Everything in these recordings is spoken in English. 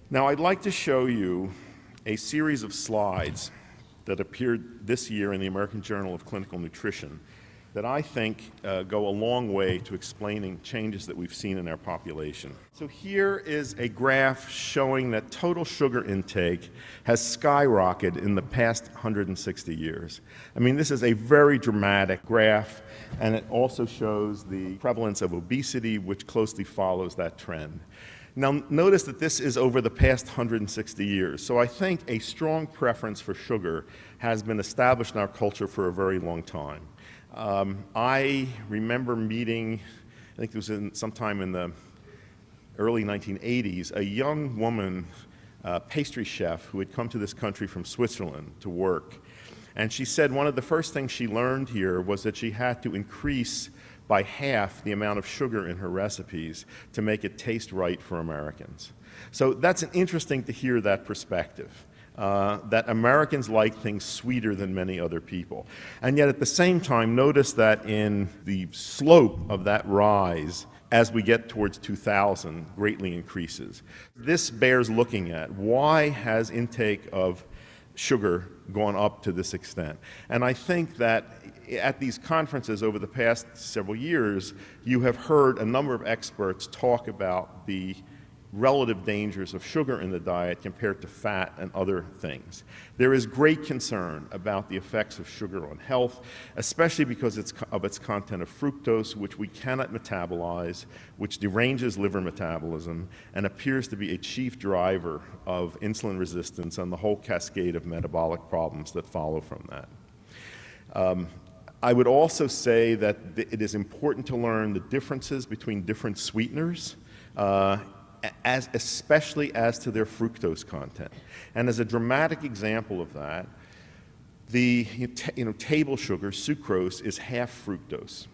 Now, I'd like to show you a series of slides that appeared this year in the American Journal of Clinical Nutrition that I think go a long way to explaining changes that we've seen in our population. So here is a graph showing that total sugar intake has skyrocketed in the past 160 years. I mean, this is a very dramatic graph, and it also shows the prevalence of obesity, which closely follows that trend. Now, notice that this is over the past 160 years. So I think a strong preference for sugar has been established in our culture for a very long time. I remember meeting, I think it was sometime in the early 1980s, a young woman, pastry chef, who had come to this country from Switzerland to work. And she said one of the first things she learned here was that she had to increase by half the amount of sugar in her recipes to make it taste right for Americans. So that's interesting to hear that perspective. That Americans like things sweeter than many other people. And yet at the same time, notice that in the slope of that rise, as we get towards 2000, greatly increases. This bears looking at. Why has intake of sugar gone up to this extent? And I think that at these conferences over the past several years, you have heard a number of experts talk about the relative dangers of sugar in the diet compared to fat and other things. There is great concern about the effects of sugar on health, especially because of its content of fructose, which we cannot metabolize, which deranges liver metabolism, and appears to be a chief driver of insulin resistance and the whole cascade of metabolic problems that follow from that. I would also say that it is important to learn the differences between different sweeteners, especially as to their fructose content. And as a dramatic example of that, the table sugar, sucrose, is half fructose.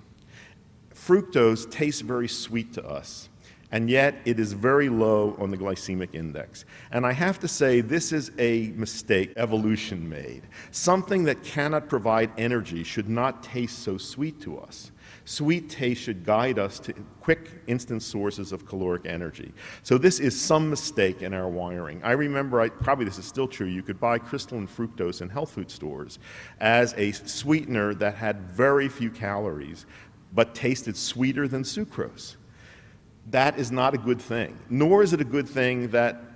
Fructose tastes very sweet to us, and yet it is very low on the glycemic index. And I have to say, this is a mistake evolution made. Something that cannot provide energy should not taste so sweet to us. Sweet taste should guide us to quick, instant sources of caloric energy. So this is some mistake in our wiring. I remember, probably this is still true, you could buy crystalline fructose in health food stores as a sweetener that had very few calories, but tasted sweeter than sucrose. That is not a good thing, nor is it a good thing that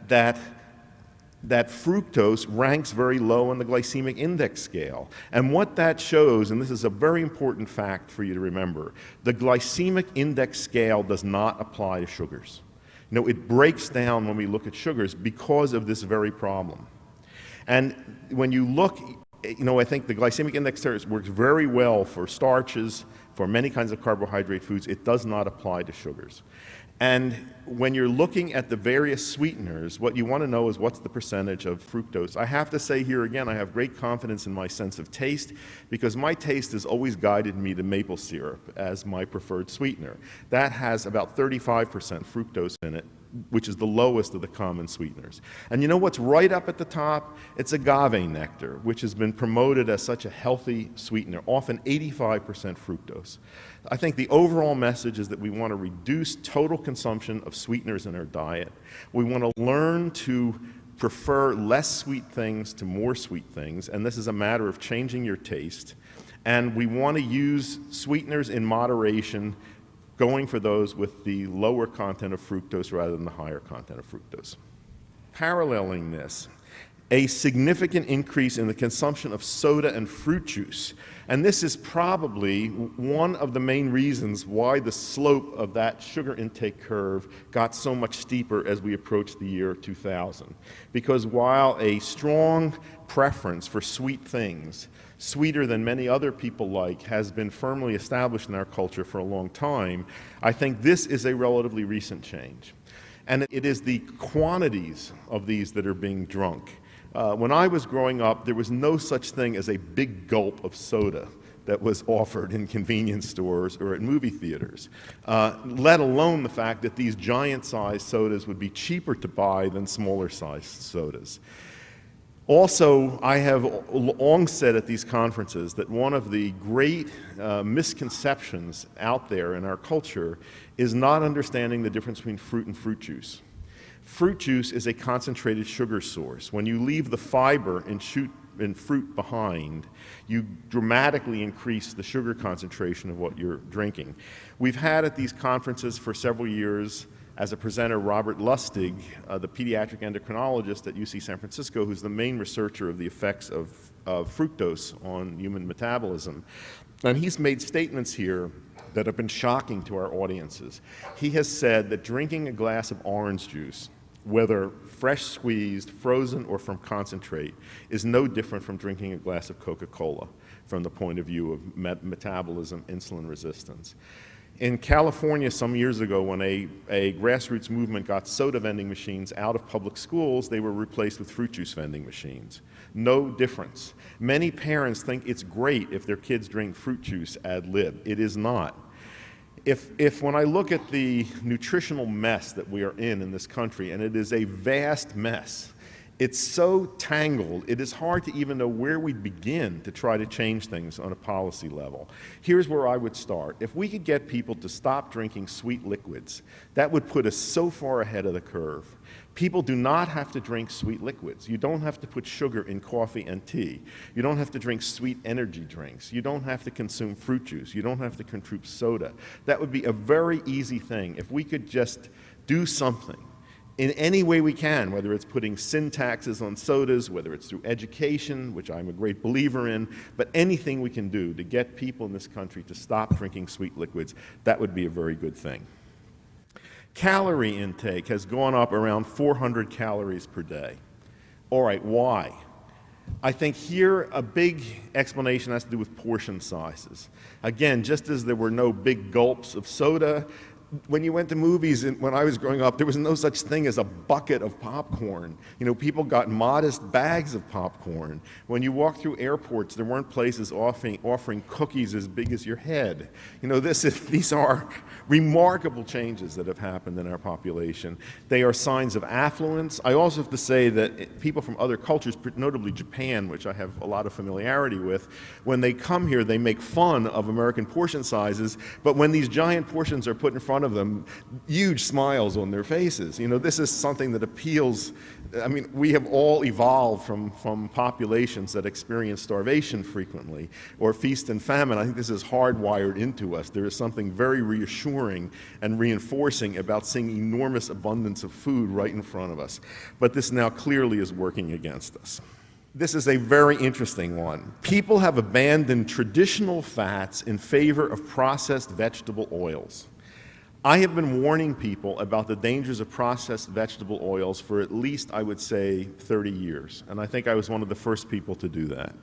fructose ranks very low on the glycemic index scale. And what that shows, and this is a very important fact for you to remember, the glycemic index scale does not apply to sugars. It breaks down when we look at sugars because of this very problem. And when you look, I think the glycemic index works very well for starches, for many kinds of carbohydrate foods. It does not apply to sugars. And when you're looking at the various sweeteners, what you want to know is what's the percentage of fructose. I have to say here again, I have great confidence in my sense of taste because my taste has always guided me to maple syrup as my preferred sweetener. That has about 35% fructose in it, which is the lowest of the common sweeteners. And you know what's right up at the top? It's agave nectar, which has been promoted as such a healthy sweetener, often 85% fructose. I think the overall message is that we want to reduce total consumption of sweeteners in our diet. We want to learn to prefer less sweet things to more sweet things, and this is a matter of changing your taste. And we want to use sweeteners in moderation, going for those with the lower content of fructose rather than the higher content of fructose. Paralleling this, a significant increase in the consumption of soda and fruit juice. And this is probably one of the main reasons why the slope of that sugar intake curve got so much steeper as we approached the year 2000. Because while a strong preference for sweet things, sweeter than many other people like, has been firmly established in our culture for a long time, I think this is a relatively recent change. And it is the quantities of these that are being drunk. When I was growing up, there was no such thing as a big gulp of soda that was offered in convenience stores or at movie theaters, let alone the fact that these giant-sized sodas would be cheaper to buy than smaller-sized sodas. Also, I have long said at these conferences that one of the great misconceptions out there in our culture is not understanding the difference between fruit and fruit juice. Fruit juice is a concentrated sugar source. When you leave the fiber in fruit behind, you dramatically increase the sugar concentration of what you're drinking. We've had at these conferences for several years as a presenter Robert Lustig, the pediatric endocrinologist at UC San Francisco, who's the main researcher of the effects of fructose on human metabolism. And he's made statements here that have been shocking to our audiences. He has said that drinking a glass of orange juice, whether fresh squeezed, frozen, or from concentrate, is no different from drinking a glass of Coca-Cola from the point of view of metabolism, insulin resistance. In California some years ago, when a grassroots movement got soda vending machines out of public schools, they were replaced with fruit juice vending machines. No difference. Many parents think it's great if their kids drink fruit juice ad lib. It is not. If when I look at the nutritional mess that we are in this country, and it is a vast mess, it's so tangled, it is hard to even know where we begin to try to change things on a policy level. Here's where I would start. If we could get people to stop drinking sweet liquids, that would put us so far ahead of the curve. People do not have to drink sweet liquids. You don't have to put sugar in coffee and tea. You don't have to drink sweet energy drinks. You don't have to consume fruit juice. You don't have to consume soda. That would be a very easy thing. If we could just do something in any way we can, whether it's putting sin taxes on sodas, whether it's through education, which I'm a great believer in, but anything we can do to get people in this country to stop drinking sweet liquids, that would be a very good thing. Calorie intake has gone up around 400 calories per day. All right, why? I think here a big explanation has to do with portion sizes. Again, just as there were no big gulps of soda, when you went to movies, when I was growing up, there was no such thing as a bucket of popcorn. You know, people got modest bags of popcorn. When you walk through airports, there weren't places offering cookies as big as your head. You know, these are remarkable changes that have happened in our population. They are signs of affluence. I also have to say that people from other cultures, notably Japan, which I have a lot of familiarity with, when they come here, they make fun of American portion sizes, but when these giant portions are put in front of them, huge smiles on their faces. You know, this is something that appeals. I mean, we have all evolved from populations that experience starvation frequently or feast and famine. I think this is hardwired into us. There is something very reassuring and reinforcing about seeing enormous abundance of food right in front of us. But this now clearly is working against us. This is a very interesting one. People have abandoned traditional fats in favor of processed vegetable oils. I have been warning people about the dangers of processed vegetable oils for at least, I would say, 30 years, and I think I was one of the first people to do that.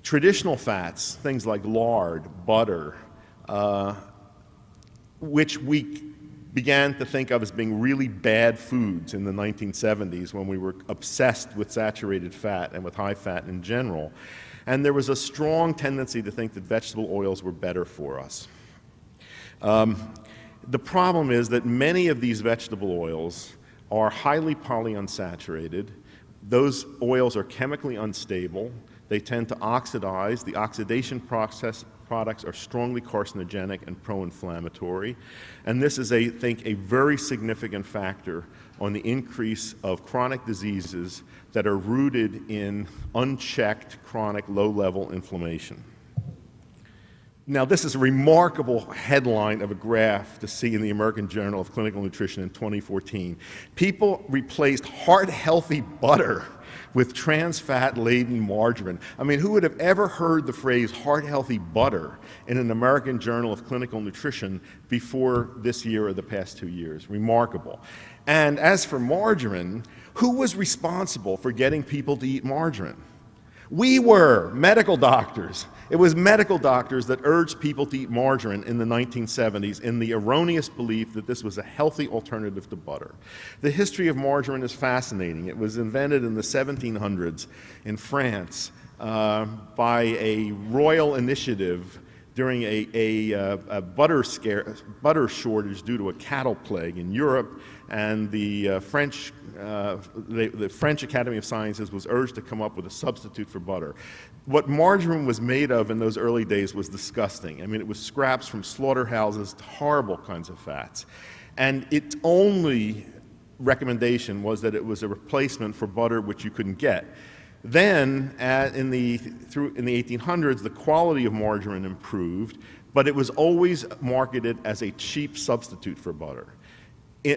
Traditional fats, things like lard, butter, which we began to think of as being really bad foods in the 1970s when we were obsessed with saturated fat and with high fat in general, and there was a strong tendency to think that vegetable oils were better for us. The problem is that many of these vegetable oils are highly polyunsaturated. Those oils are chemically unstable. They tend to oxidize. The oxidation process products are strongly carcinogenic and pro-inflammatory. And this is, I think, a very significant factor on the increase of chronic diseases that are rooted in unchecked chronic low-level inflammation. Now, this is a remarkable headline of a graph to see in the American Journal of Clinical Nutrition in 2014. People replaced heart-healthy butter with trans-fat-laden margarine. I mean, who would have ever heard the phrase heart-healthy butter in an American Journal of Clinical Nutrition before this year or the past 2 years? Remarkable. And as for margarine, who was responsible for getting people to eat margarine? We were medical doctors. It was medical doctors that urged people to eat margarine in the 1970s in the erroneous belief that this was a healthy alternative to butter. The history of margarine is fascinating. It was invented in the 1700s in France by a royal initiative during a butter shortage due to a cattle plague in Europe, and the French Academy of Sciences was urged to come up with a substitute for butter. What margarine was made of in those early days was disgusting. I mean, it was scraps from slaughterhouses, horrible kinds of fats. And it only recommendation was that it was a replacement for butter which you couldn't get. Then, in the 1800s, the quality of margarine improved, but it was always marketed as a cheap substitute for butter.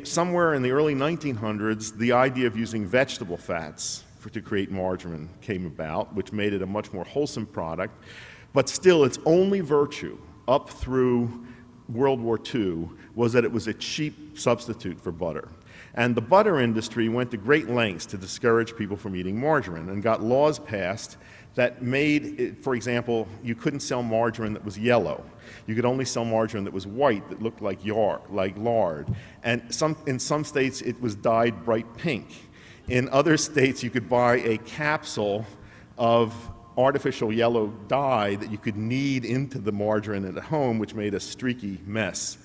Somewhere in the early 1900s, the idea of using vegetable fats to create margarine came about, which made it a much more wholesome product. But still, its only virtue up through World War II was that it was a cheap substitute for butter. And the butter industry went to great lengths to discourage people from eating margarine and got laws passed that made it, for example, you couldn't sell margarine that was yellow. You could only sell margarine that was white, that looked like lard. And in some states, it was dyed bright pink. In other states, you could buy a capsule of artificial yellow dye that you could knead into the margarine at home, which made a streaky mess.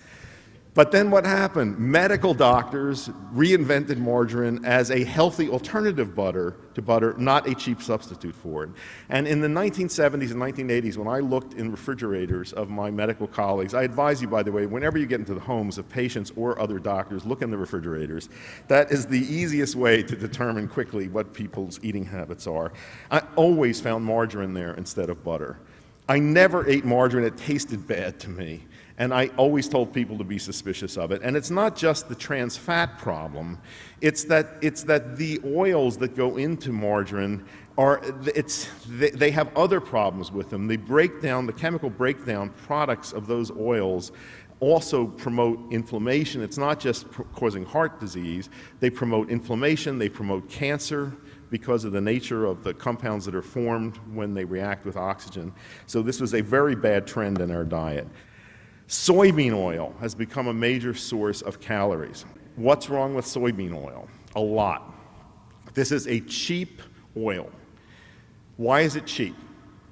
But then what happened? Medical doctors reinvented margarine as a healthy alternative to butter, not a cheap substitute for it. And in the 1970s and 1980s, when I looked in refrigerators of my medical colleagues, I advise you, by the way, whenever you get into the homes of patients or other doctors, look in the refrigerators. That is the easiest way to determine quickly what people's eating habits are. I always found margarine there instead of butter. I never ate margarine that tasted bad to me. And I always told people to be suspicious of it. And it's not just the trans fat problem. It's that the oils that go into margarine they have other problems with them. The chemical breakdown products of those oils also promote inflammation. It's not just causing heart disease. They promote inflammation. They promote cancer because of the nature of the compounds that are formed when they react with oxygen. So this was a very bad trend in our diet. Soybean oil has become a major source of calories. What's wrong with soybean oil? A lot. This is a cheap oil. Why is it cheap?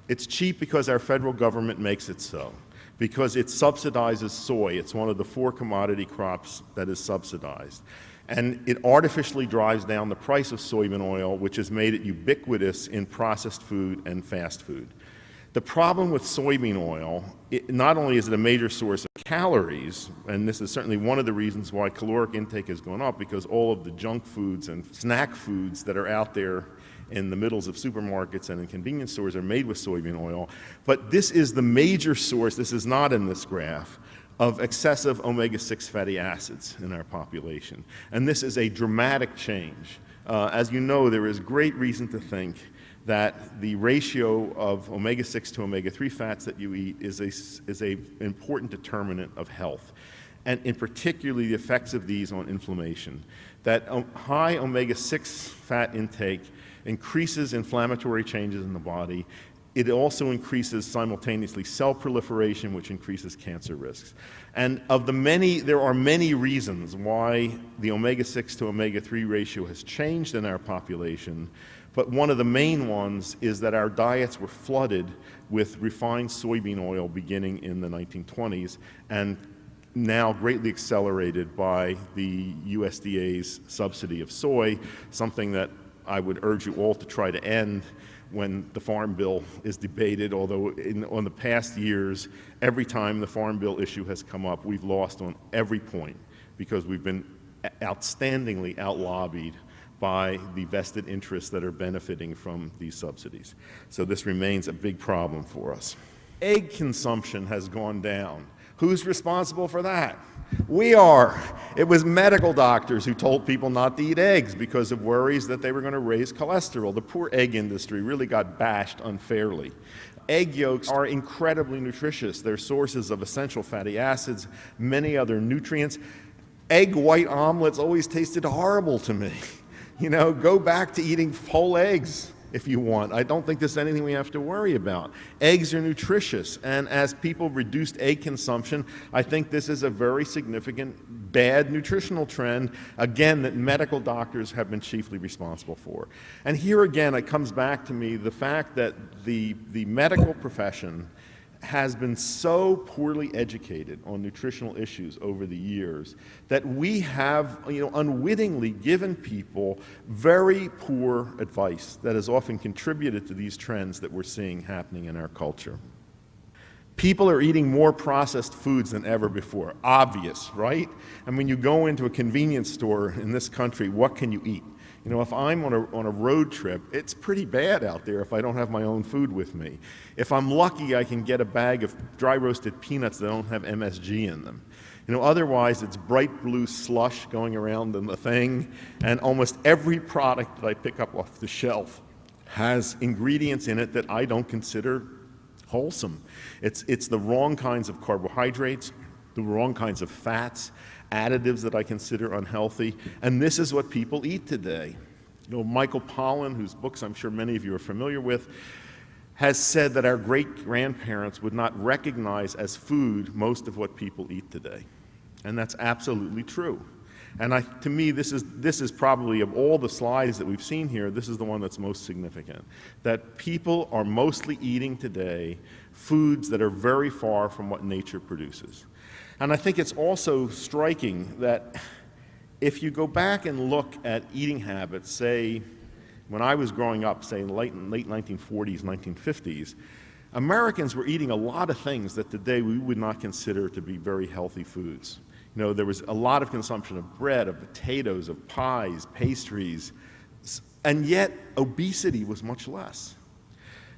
It's cheap because our federal government makes it so, because it subsidizes soy. It's one of the 4 commodity crops that is subsidized. And it artificially drives down the price of soybean oil, which has made it ubiquitous in processed food and fast food. The problem with soybean oil, not only is it a major source of calories, and this is certainly one of the reasons why caloric intake has gone up, because all of the junk foods and snack foods that are out there in the middles of supermarkets and in convenience stores are made with soybean oil, but this is the major source, this is not in this graph, of excessive omega-6 fatty acids in our population. And this is a dramatic change. As you know, there is great reason to think that the ratio of omega-6 to omega-3 fats that you eat is an important determinant of health, and in particularly the effects of these on inflammation. That high omega-6 fat intake increases inflammatory changes in the body. It also increases simultaneously cell proliferation, which increases cancer risks. And there are many reasons why the omega-6 to omega-3 ratio has changed in our population. But one of the main ones is that our diets were flooded with refined soybean oil beginning in the 1920s and now greatly accelerated by the USDA's subsidy of soy, something that I would urge you all to try to end when the Farm Bill is debated, although on the past years, every time the Farm Bill issue has come up, we've lost on every point because we've been outstandingly out-lobbied by the vested interests that are benefiting from these subsidies. So this remains a big problem for us. Egg consumption has gone down. Who's responsible for that? We are. It was medical doctors who told people not to eat eggs because of worries that they were going to raise cholesterol. The poor egg industry really got bashed unfairly. Egg yolks are incredibly nutritious. They're sources of essential fatty acids, many other nutrients. Egg white omelets always tasted horrible to me. You know, go back to eating whole eggs if you want. I don't think there's anything we have to worry about. Eggs are nutritious, and as people reduced egg consumption, I think this is a very significant bad nutritional trend, again, that medical doctors have been chiefly responsible for. And here again, it comes back to me the fact that the medical profession has been so poorly educated on nutritional issues over the years that we have, unwittingly given people very poor advice that has often contributed to these trends that we're seeing happening in our culture. People are eating more processed foods than ever before. Obvious, right? And when you go into a convenience store in this country, what can you eat? You know, if I'm on a road trip, it's pretty bad out there if I don't have my own food with me. If I'm lucky, I can get a bag of dry roasted peanuts that don't have MSG in them. You know, otherwise it's bright blue slush going around in the thing, and almost every product that I pick up off the shelf has ingredients in it that I don't consider wholesome. It's the wrong kinds of carbohydrates, the wrong kinds of fats, additives that I consider unhealthy, and this is what people eat today. You know, Michael Pollan, whose books I'm sure many of you are familiar with, has said that our great-grandparents would not recognize as food most of what people eat today. And that's absolutely true. And to me, this is probably, of all the slides that we've seen here, this is the one that's most significant. That people are mostly eating today foods that are very far from what nature produces. And I think it's also striking that if you go back and look at eating habits, say, when I was growing up, say in the late 1940s, 1950s, Americans were eating a lot of things that today we would not consider to be very healthy foods. You know, there was a lot of consumption of bread, of potatoes, of pies, pastries, and yet obesity was much less.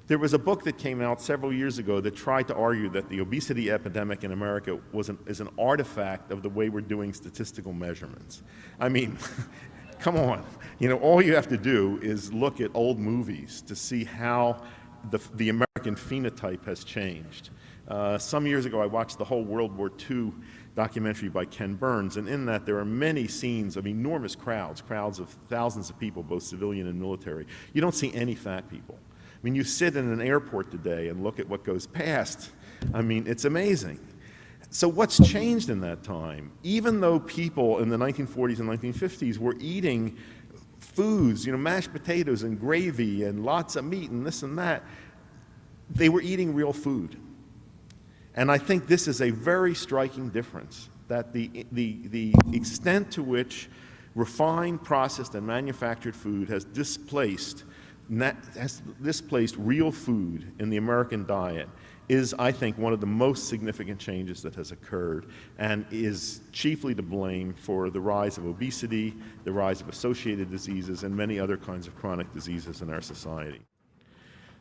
There was a book that came out several years ago that tried to argue that the obesity epidemic in America is an artifact of the way we're doing statistical measurements. I mean, come on. You know, all you have to do is look at old movies to see how the American phenotype has changed. Some years ago, I watched the whole World War II documentary by Ken Burns, and in that there are many scenes of enormous crowds of thousands of people, both civilian and military. You don't see any fat people. I mean, you sit in an airport today and look at what goes past. I mean, it's amazing. So what's changed in that time? Even though people in the 1940s and 1950s were eating foods, you know, mashed potatoes and gravy and lots of meat and this and that, they were eating real food. And I think this is a very striking difference, that the extent to which refined, processed, and manufactured food has displaced real food in the American diet is, I think, one of the most significant changes that has occurred, and is chiefly to blame for the rise of obesity, the rise of associated diseases, and many other kinds of chronic diseases in our society.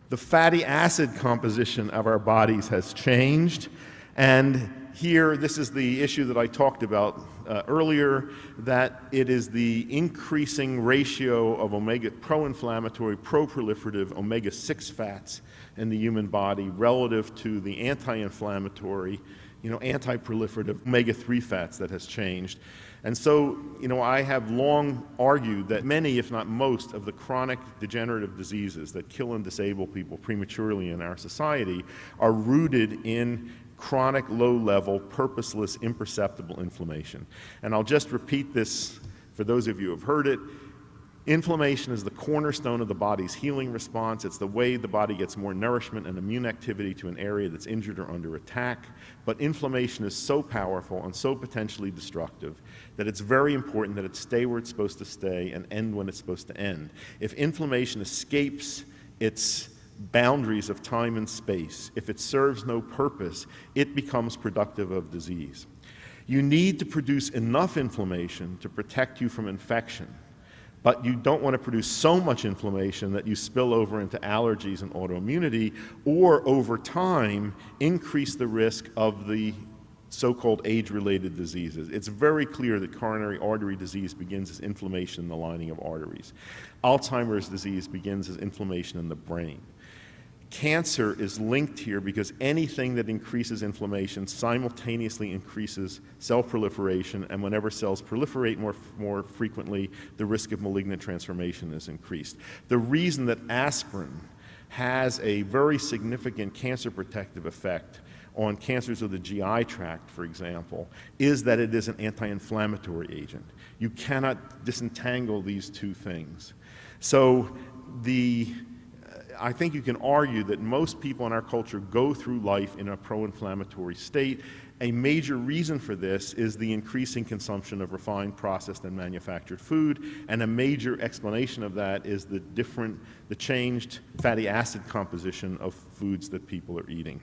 The fatty acid composition of our bodies has changed, and here, this is the issue that I talked about earlier, that it is the increasing ratio of pro-inflammatory, pro-proliferative omega-6 fats in the human body relative to the anti-inflammatory, anti-proliferative omega-3 fats that has changed. And so, I have long argued that many, if not most, of the chronic degenerative diseases that kill and disable people prematurely in our society are rooted in chronic, low-level, purposeless, imperceptible inflammation. And I'll just repeat this for those of you who have heard it. Inflammation is the cornerstone of the body's healing response. It's the way the body gets more nourishment and immune activity to an area that's injured or under attack. But inflammation is so powerful and so potentially destructive that it's very important that it stay where it's supposed to stay and end when it's supposed to end. If inflammation escapes its boundaries of time and space, if it serves no purpose, it becomes productive of disease. You need to produce enough inflammation to protect you from infection. But you don't want to produce so much inflammation that you spill over into allergies and autoimmunity, or over time increase the risk of the so-called age-related diseases. It's very clear that coronary artery disease begins as inflammation in the lining of arteries. Alzheimer's disease begins as inflammation in the brain. Cancer is linked here because anything that increases inflammation simultaneously increases cell proliferation, and whenever cells proliferate more frequently, the risk of malignant transformation is increased. The reason that aspirin has a very significant cancer protective effect on cancers of the GI tract, for example, is that it is an anti-inflammatory agent. You cannot disentangle these two things. So I think you can argue that most people in our culture go through life in a pro-inflammatory state. A major reason for this is the increasing consumption of refined, processed, and manufactured food, and a major explanation of that is the changed fatty acid composition of foods that people are eating.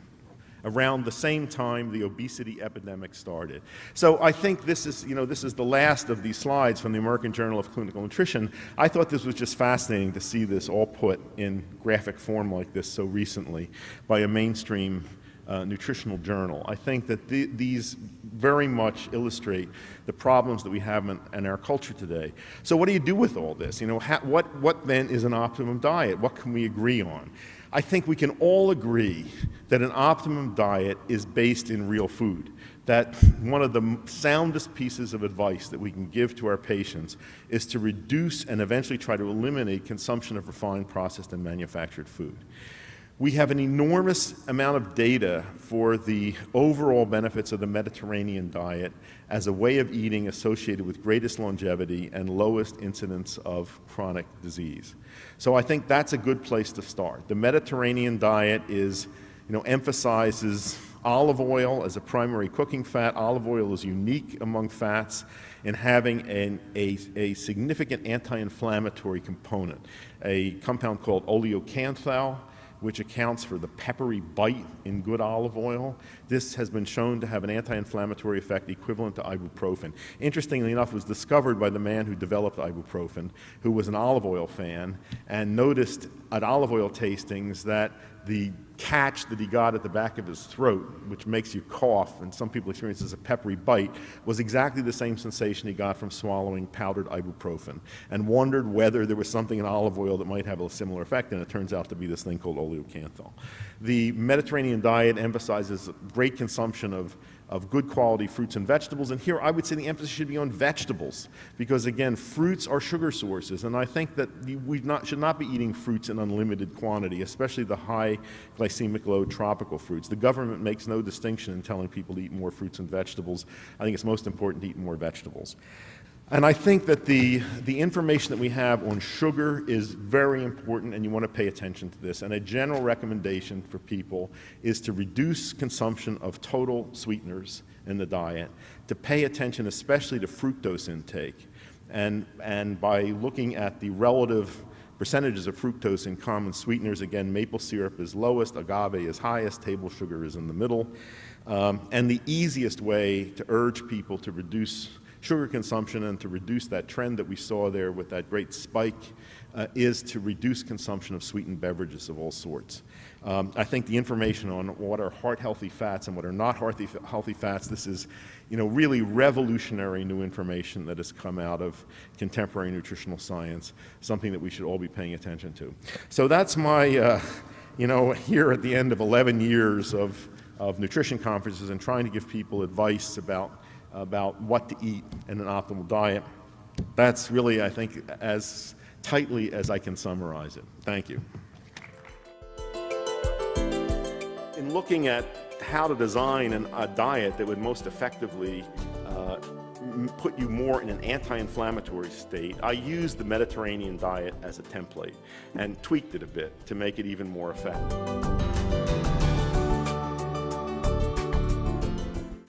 around the same time the obesity epidemic started. So I think this is the last of these slides from the American Journal of Clinical Nutrition. I thought this was just fascinating to see this all put in graphic form like this so recently by a mainstream nutritional journal. I think that these very much illustrate the problems that we have in our culture today. So what do you do with all this? What then is an optimum diet? What can we agree on? I think we can all agree that an optimum diet is based in real food. That one of the soundest pieces of advice that we can give to our patients is to reduce and eventually try to eliminate consumption of refined, processed, and manufactured food. We have an enormous amount of data for the overall benefits of the Mediterranean diet as a way of eating associated with greatest longevity and lowest incidence of chronic disease. So I think that's a good place to start. The Mediterranean diet emphasizes olive oil as a primary cooking fat. Olive oil is unique among fats in having a significant anti-inflammatory component, a compound called oleocanthal, which accounts for the peppery bite in good olive oil. This has been shown to have an anti-inflammatory effect equivalent to ibuprofen. Interestingly enough, it was discovered by the man who developed ibuprofen, who was an olive oil fan, and noticed at olive oil tastings that the catch that he got at the back of his throat, which makes you cough, and some people experience as a peppery bite, was exactly the same sensation he got from swallowing powdered ibuprofen, and wondered whether there was something in olive oil that might have a similar effect, and it turns out to be this thing called oleocanthal. The Mediterranean diet emphasizes great consumption of good quality fruits and vegetables, and here I would say the emphasis should be on vegetables, because again, fruits are sugar sources, and I think that we should not be eating fruits in unlimited quantity, especially the high glycemic load tropical fruits. The government makes no distinction in telling people to eat more fruits and vegetables. I think it's most important to eat more vegetables. And I think that the information that we have on sugar is very important, and you want to pay attention to this. And a general recommendation for people is to reduce consumption of total sweeteners in the diet, to pay attention especially to fructose intake, and by looking at the relative percentages of fructose in common sweeteners. Again, maple syrup is lowest, agave is highest, table sugar is in the middle. And the easiest way to urge people to reduce sugar consumption and to reduce that trend that we saw there with that great spike is to reduce consumption of sweetened beverages of all sorts. I think the information on what are heart-healthy fats and what are not healthy fats, this is really revolutionary new information that has come out of contemporary nutritional science, something that we should all be paying attention to. So that's my, here at the end of 11 years of nutrition conferences and trying to give people advice about what to eat in an optimal diet. That's really, I think, as tightly as I can summarize it. Thank you. In looking at how to design a diet that would most effectively put you more in an anti-inflammatory state, I used the Mediterranean diet as a template and tweaked it a bit to make it even more effective.